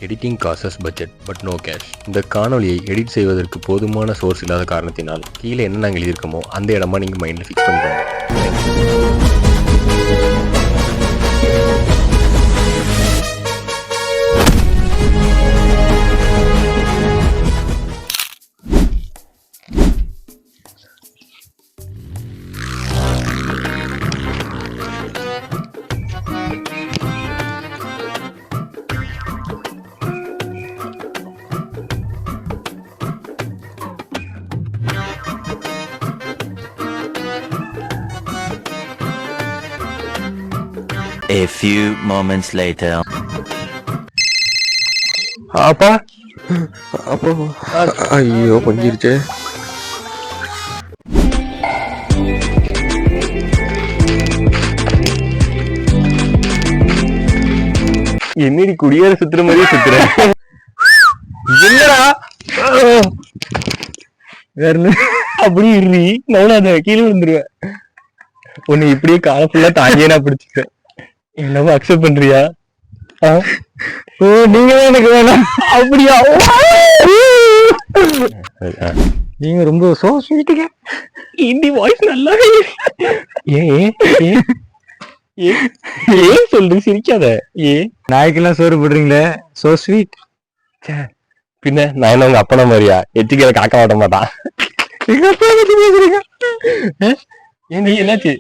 Editing costs budget but no cash. இந்த காணொலியை edit செய்வதற்கு போதுமான சோர்ஸ் இல்லாத காரணத்தினால் கீழே என்ன நாங்கள் எழுதியிருக்கோமோ அந்த இடமா நீங்கள் மைண்டில் ஃபிக்ஸ் பண்ணிக்கோங்க. A few moments later. அப்பா அப்பா ஐயோ பஞ்சிருச்சு. என்னடி குடியேற சுத்துற மாதிரியே சுத்துற என்னடா வேற அப்படி இருறி நவுனாத கீழே விழுந்துருவேன். உன்னை இப்படியே கால ஃபுல்லா தாங்கியே நான் பிடிச்சிட்டேன். என்னவோ அக்செப்ட் பண்றியா? ஓ நீங்க எனக்கு வேணாம் அப்படியா? நீங்க ரொம்ப சோ ஸ்வீட்டுங்க. ஹிந்தி வாய்ஸ் நல்லாவே ஏன் சொல்றீங்க? சிரிக்காத. நாய்க்கெல்லாம் சோறு போடுறீங்களே, சோ ஸ்வீட். பின்ன நான் என்ன உங்க அப்பனா மாதிரியா? எச்சிக்கையில காக்க மாட்ட மாட்டான். எங்க அப்பா பத்தி பேசுறீங்க? என்னாச்சு?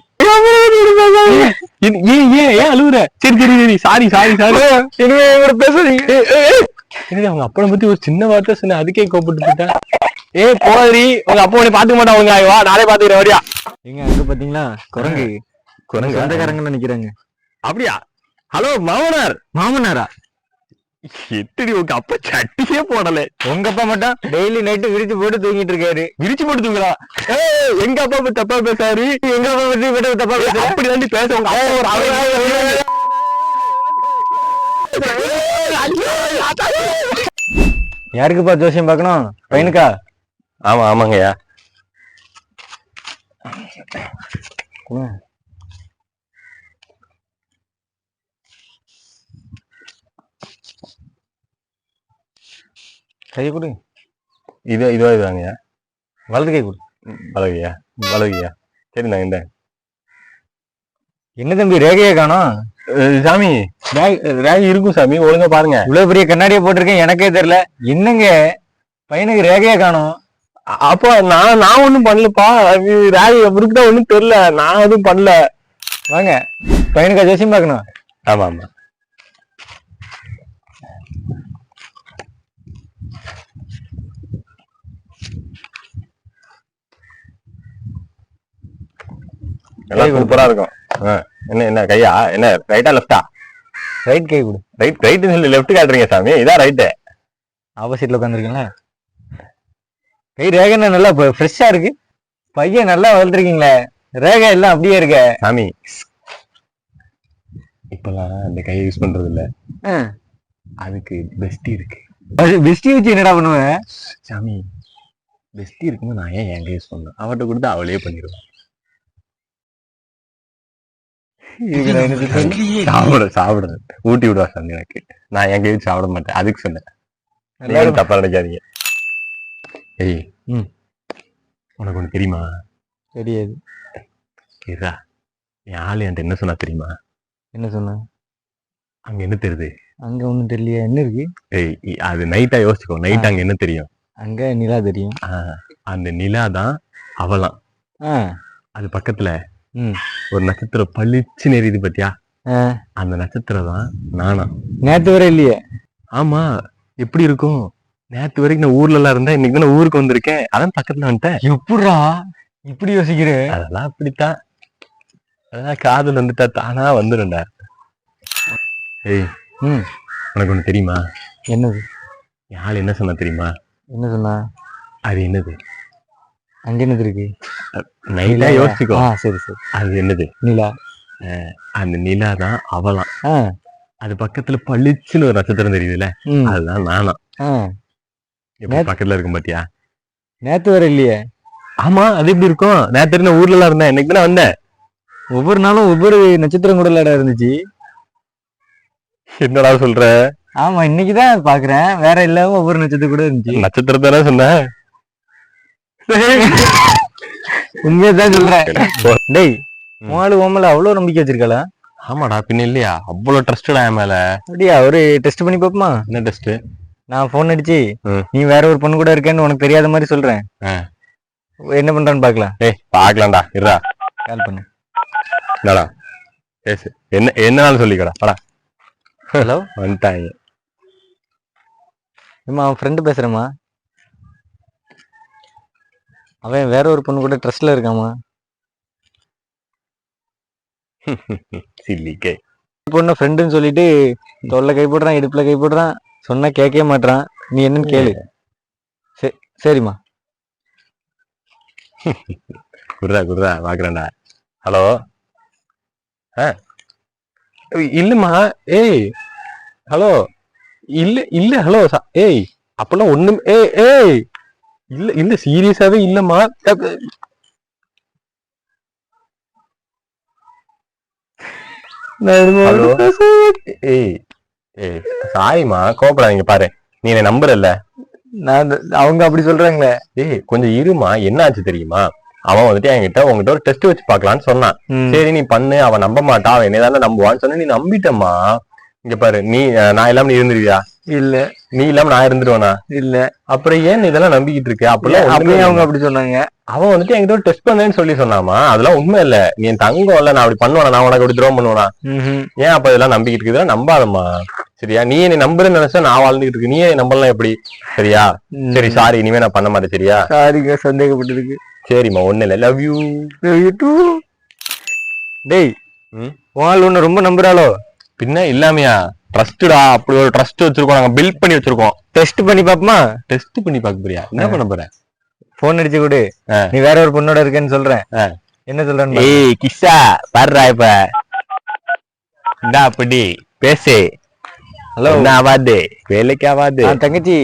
ஏன் அழுவுற? சரி சரி சரி சாரி சாரி சாரி பேசுறீங்க. அவங்க அப்பனை பத்தி ஒரு சின்ன வார்த்தை சொன்ன, அதுக்கே கோப்பிட்டு போயிட்டேன். போதிரி உங்க அப்பா உன்னை பாத்துக்க மாட்டான். உங்க வா நாளே பாத்துக்கிறேன் வரியா? எங்க அங்க பாத்தீங்களா குரங்கு சொந்தக்காரங்க நிக்கிறாங்க. அப்படியா? ஹலோ மாமனார். மாமனாரா? எத்தடி உங்க அப்பா சட்டியே போடல. உங்க அப்பா மட்டும் டெய்லி நைட்டு விரிச்சு போட்டு தூங்கிட்டு இருக்காரு. விரிச்சு போட்டு தூங்குறா? எங்க அப்பா பத்தி தப்பா பேசாரு. எங்க அப்பா பத்தி தப்பா பேச அப்படி தாண்டி பேச. உங்க யாருக்குப்பா ஜோசியம் பார்க்கணும்? பையனுக்கா? ஆமா ஆமாங்கய்யா. கையை கொடு. இதுவாங்கய்யா. வலது கை கொடு. வலதுங்கய்யா வலதுங்கய்யா. சரி நான் இந்த என்ன தம்பி ரேகையை காணோம்? சாமி ரேகை இருக்கும் சாமி, ஒழுங்கா பாருங்க. இவ்வளவு பெரிய கண்ணாடியை போட்டிருக்கேன், எனக்கே தெரியல. என்னங்க பையனுக்கு ரேகையை காணோம்? அப்போ நான் ஒண்ணும் பண்ணலப்பா. ரேகை எப்படிதான் ஒண்ணும் தெரியல. நான் எதுவும் பண்ணல. வாங்க பையனுக்கா ஜோசியம் பார்க்கணும்? ஆமா ஆமா. எல்லாம் சூப்பரா இருக்கும். என்ன என்ன கையா? என்ன ரைட்டா லெஃப்டா? ரைட் கை கொடு. ரைட் சொல்லி லெஃப்ட் காட்டுறீங்க சாமி. இதான் ரைட்டு. ஆப்போசிட்ல உட்காந்துருக்கீங்களா? கை ரேகை நல்லா ஃப்ரெஷ்ஷா இருக்கு. பையன் நல்லா வளர்த்துருக்கீங்களே. ரேகை எல்லாம் அப்படியே இருக்க சாமி. இப்பெல்லாம் அந்த கையை யூஸ் பண்றது இல்ல. அதுக்கு பெஸ்டி இருக்கு. பெஸ்டி வச்சு என்னடா பண்ணுவேன்? சாமி பெஸ்டி இருக்கும்போது நான் ஏன் எங்க யூஸ் பண்ணேன்? அவட்ட கொடுத்து அவளே பண்ணிடுவேன். சாப்பிட ஊட்டி விடுவா சாமி எனக்கு. நான் எங்க வீட்டு சாப்பிட மாட்டேன், அதுக்கு சொன்னேன். தப்பா நினைக்காதீங்க. உனக்கு ஒண்ணு தெரியுமா? தெரியாது. கேரா என் ஆளு என்கிட்ட என்ன சொன்னா தெரியுமா? என்ன சொன்ன? அங்க என்ன தெரியுது? அங்க ஒண்ணும் தெரியலையா? என்ன இருக்கு? அது நைட்டா யோசிச்சுக்கோ. நைட் அங்க என்ன தெரியும்? அங்க நிலா தெரியும். அந்த நிலா தான் அவலாம். அது பக்கத்துல ஒரு நட்சத்திரம் பளிச்சு நெறியுது பாத்தியா? அந்த நட்சத்திரம் தான் நானா. நேத்து வரை இல்லையே. ஆமா. எப்படி இருக்கும்? நேத்து வரைக்கும் நான் ஊர்ல எல்லாம் இருந்தேன். இன்னைக்கு நான் ஊருக்கு வந்திருக்கேன். அதான் பக்கத்துல வந்துட்டேன். எப்படா இப்படி யோசிக்கிற? அதெல்லாம் அப்படித்தான். அதான் காதல் வந்துட்டா தானா வந்துடும்டா. உனக்கு ஒண்ணு தெரியுமா? என்னது? என் ஆள் என்ன சொன்னா தெரியுமா? என்ன சொன்னா? அது என்னது? அங்க என்னது இருக்கு? நைட்டா யோசிச்சுக்கோ. சரி சரி. அது என்னது? நிலா. அந்த நிலா தான் அவலாம். அது பக்கத்துல பளிச்சுன்னு ஒரு நட்சத்திரம் தெரியுதுல்ல, அதுதான் நானா. எப்படி பக்கத்துல இருக்கும் பாத்தியா? நேத்து வர இல்லையே. ஆமா. அது எப்படி இருக்கும்? நேத்து நான் ஊர்ல எல்லாம் இருந்தேன். இன்னைக்கு தானே வந்தேன். ஒவ்வொரு நாளும் ஒவ்வொரு நட்சத்திரம் கூட இருந்துச்சு. என்னடா சொல்ற? ஆமா இன்னைக்குதான் பாக்குறேன், வேற இல்லாம ஒவ்வொரு நட்சத்திரம் கூட இருந்துச்சு. நட்சத்திரத்தானே சொன்னேன். உண்மையதான் சொல்றேன். டேய் உமாலு ஓமல அவ்வளவு நம்பிக்கை வச்சிருக்காளா? ஆமாடா, பின்ன இல்லையா? அவ்வளவு ட்ரஸ்டடா என் மேல. அப்படியா? ஒரு டெஸ்ட் பண்ணி பாப்போமா? என்ன டெஸ்ட்? நான் போன் அடிச்சு ம். நீ வேற ஒரு பொண்ணு கூட இருக்கேன்னு உனக்கு தெரியாத மாதிரி சொல்றேன். ஆ. என்ன பண்றான்னு பாக்கலாம். ஏய் பாக்கலாம்டா, இருடா. கால் பண்ணு. என்னடா பேசு, என்னன்னு சொல்லிக்கடா. வாடா. ஹலோ, வந்துட்டாங்க. ஏமா அவன் ஃப்ரெண்டு பேசுறேம்மா. அவன் வேற ஒரு பொண்ணு கூட ட்ரஸ்ட்ல இருக்காமா. சில்லிக்கே. பொண்ணு ஃப்ரெண்டுன்னு சொல்லிட்டு தோல்ல கை போடுறான், இடுப்புல கை போடுறான், சொன்னா கேட்கவே மாட்டான். நீ என்னன்னு கேளு. சரிம்மா. குர்ரா பாக்குறேன்டா. ஹலோ. இல்லம்மா. ஏய் ஹலோ. இல்ல ஹலோ. ஏய் அப்பெல்லாம் ஒண்ணும். ஏய் இல்ல சீரியஸாவே இல்லம்மா. ஹலோ. ஏய் சாரிம்மா, கோபப்படாதீங்க. பாரு, நீ என்ன நம்புறல்ல. நான் அவங்க அப்படி சொல்றாங்களே. ஏய் கொஞ்சம் இருமா, என்ன ஆச்சு தெரியுமா? அவன் வந்துட்டு என்கிட்ட உங்ககிட்ட ஒரு டெஸ்ட் வச்சு பாக்கலான்னு சொன்னான். சரி நீ பண்ணு, அவன் நம்ப மாட்டான், அவன் என்னதானே நம்புவான்னு சொன்ன. நீ நம்பிட்டம்மா. இங்க பாரு, நான் இல்லாம நீ இருந்துருவியா? இல்ல. நீ இல்லாம நான் இருந்துருவேனா? இல்ல. அப்புறம் ஏன் நீ இதெல்லாம் நம்பிக்கிட்டு இருக்க? அப்படியே அவங்க அப்படி சொன்னாங்க. அவன் வந்துட்டு என்கிட்ட ஒரு டெஸ்ட் பண்ணேன்னு சொல்லி சொன்னாமா. அதெல்லாம் உண்மை இல்ல. நீ என் தங்கம் இல்ல. நான் அப்படி பண்ணுவேனா? நான் உனக்கு அப்படி துரோகம் பண்ணுவேனா? ஏன் அப்ப இதெல்லாம் நம்பிக்கிட்டு இருக்கு? இதெல்லாம் நம்பாதம்மா. சரியா? நீ என்னை நம்புறேன்னு நினைச்சா நான் வாழ்ந்துகிட்டு இருக்கு. நீ நம்பலாம் எப்படி? சரியா? சரி சாரி, இனிமே நான் பண்ண மாட்டேன். சரியா? சாரிங்க, சந்தேகப்பட்டிருக்கு. சரிம்மா, ஒண்ணு இல்ல. Love you. டேய் உன் ஒண்ணு ரொம்ப நம்புறாளோ? பின்ன இல்லாமையா? ட்ரஸ்டா? அப்படி ஒரு ட்ரஸ்ட் வச்சிருக்கோம், நாங்க பில்ட் பண்ணி வச்சிருக்கோம். டெஸ்ட் பண்ணி பாப்போமா? டெஸ்ட் பண்ணி பாக்க போறியா? என்ன பண்ண போற? போன் அடிச்சு கொடு. நீ வேற ஒரு பொண்ணோட இருக்கேன்னு சொல்றேன். என்ன சொல்றேன்னு. ஏய் கிஷா பாடுறா. இப்ப இந்தா அப்படி பேசு. ஹலோ. என்ன ஆவாது? வேலைக்கு ஆவாது. தங்கச்சி,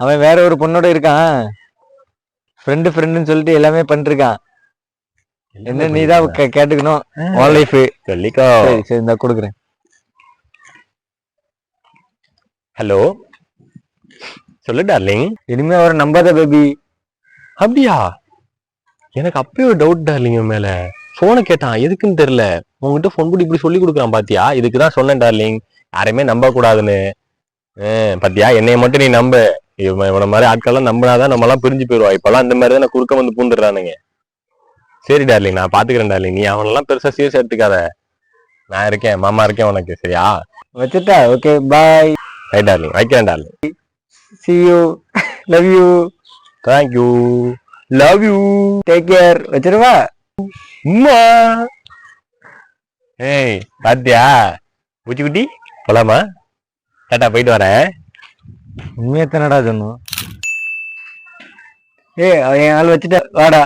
அவன் வேற ஒரு பொண்ணோட இருக்கான். ஃப்ரெண்டுன்னு சொல்லிட்டு எல்லாமே பண்ணிருக்கான். என்ன நீதான் கேட்டுக்கணும். உன் லைஃப் சொல்லிக்கோ. சரி இந்த கொடுக்குறேன். ஹலோ சொல்லு டார்லிங். இனிமே அவரை நம்பாத பேபி. அப்படியா? எனக்கு அப்பயே ஒரு டவுட் டார்லிங் மேல. போனை கேட்டான், எதுக்குன்னு தெரியல. உங்ககிட்ட போன் போட்டு இப்படி சொல்லி கொடுக்குறான் பாத்தியா? இதுக்குதான் சொன்னேன் டார்லிங், யாரையுமே நம்ப கூடாதுன்னு. பாத்தியா, என்னைய மட்டும் நீ நம்ப. இவன மாதிரி ஆட்கள்லாம் நம்பினாதான் நம்ம எல்லாம் பிரிஞ்சு போயிடுவா. இப்பெல்லாம் இந்த மாதிரி தான் குறுக்க வந்து பூந்துடுறானுங்க. சரி டார்லிங், நான் பாத்துக்கிறேன் டார்லிங். நீ அவனெல்லாம் பெருசா சீரியஸ் எடுத்துக்காத. நான் இருக்கேன், மாமா இருக்கேன் உனக்கு. சரியா? வச்சுட்டா? Okay bye. ரைட் டார்லிங், வைக்கிறேன் darling. see you, love you, thank you, love you, take care. வச்சிருவா. அம்மா. ஏய் பாத்தியா பூச்சி குட்டி, போலாமா? டாடா, போயிட்டு வரேன். உண்மையத்தனடா சொன்னோம். ஏய் என் ஆள் வச்சுட்ட, வாடா.